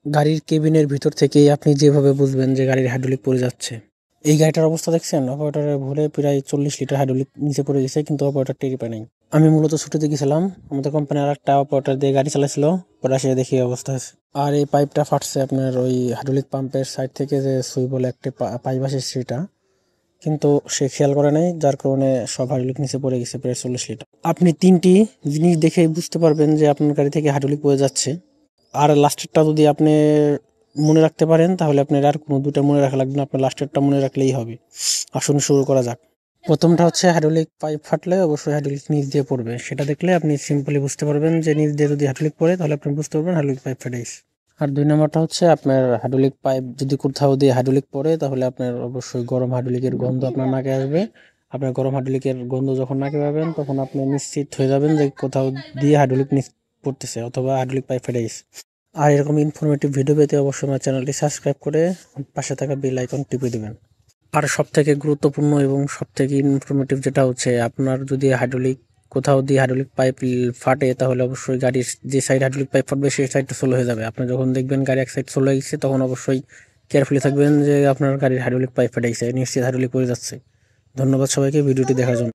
গাড়ির কেবিনের ভিতর থেকেই আপনি যেভাবে বুঝবেন যে গাড়ির হাইড্রোলিক পড়ে যাচ্ছে। এই গাড়িটার অবস্থা দেখছেন? অপারেটরের ভুলে প্রায় 40 লিটার হাইড্রোলিক নিচে পড়ে গেছে, কিন্তু অপারেটর টেরই পায় নাই। আমি মূলত ছুটিতে গেছিলাম, আমাদের কোম্পানির আরেকটা অপারেটর দিয়ে গাড়ি চালাচ্ছিল, পরে এসে দেখি এই অবস্থা হয়েছে। আর এই পাইপটা ফাটছে আপনার ওই হাইড্রোলিক পাম্পের সাইড থেকে যে সুই বলে একটা পাইপ আসে সেটা, কিন্তু সে খেয়াল করে নাই, যার কারণে সব হাইড্রোলিক নিচে পড়ে গেছে প্রায় 40 লিটার। আপনি 3টি জিনিস দেখে বুঝতে পারবেন যে আপনার গাড়ি থেকে হাইড্রোলিক পড়ে যাচ্ছে। আর লাস্টেরটা যদি আপনি মনে রাখতে পারেন তাহলে আপনার আর কোনো 2টা মনে রাখা লাগবে না, আপনার লাস্টেরটা মনে রাখলেই হবে। আসুন শুরু করা যাক। প্রথমটা হচ্ছে হাইড্রোলিক পাইপ ফাটলে অবশ্যই হাইড্রোলিক নিচ দিয়ে পড়বে, সেটা দেখলে আপনি সিম্পলি বুঝতে পারবেন যে নিচ দিয়ে যদি হাইড্রোলিক পড়ে তাহলে আপনি বুঝতে পারবেন হাইড্রোলিক পাইপ ফেটে গেছে। আর 2 নম্বরটা হচ্ছে আপনার হাইড্রোলিক পাইপ যদি কোথাও দিয়ে হাইড্রোলিক পড়ে তাহলে আপনার অবশ্যই গরম হাইড্রোলিকের গন্ধ আপনার নাকে আসবে। আপনার গরম হাইড্রোলিকের গন্ধ যখন নাকে পাবেন তখন আপনি নিশ্চিত হয়ে যাবেন যে কোথাও দিয়ে হাইড্রোলিক নিচ পড়তেছে অথবা হাইড্রোলিক পাইপ ফেটে গেছে। আর এরকম ইনফরমেটিভ ভিডিও পেতে অবশ্যই আমার চ্যানেলটি সাবস্ক্রাইব করে পাশে থাকা বেল আইকন টিপে দিবেন। আর সবথেকে গুরুত্বপূর্ণ এবং সবথেকে ইনফরমেটিভ যেটা হচ্ছে, আপনার যদি হাইড্রোলিক কোথাও দিয়ে হাইড্রোলিক পাইপ ফাটে তাহলে অবশ্যই গাড়ির যে সাইড হাইড্রোলিক পাইপ ফাটবে সেই সাইডটা স্লো হয়ে যাবে। আপনি যখন দেখবেন গাড়ি এক সাইড স্লো হয়ে গেছে তখন অবশ্যই কেয়ারফুলি থাকবেন যে আপনার গাড়ির হাইড্রোলিক পাইপ ফেটে গেছে, নিশ্চিত হাইড্রোলিক পড়ে যাচ্ছে। ধন্যবাদ সবাইকে ভিডিওটি দেখার জন্য।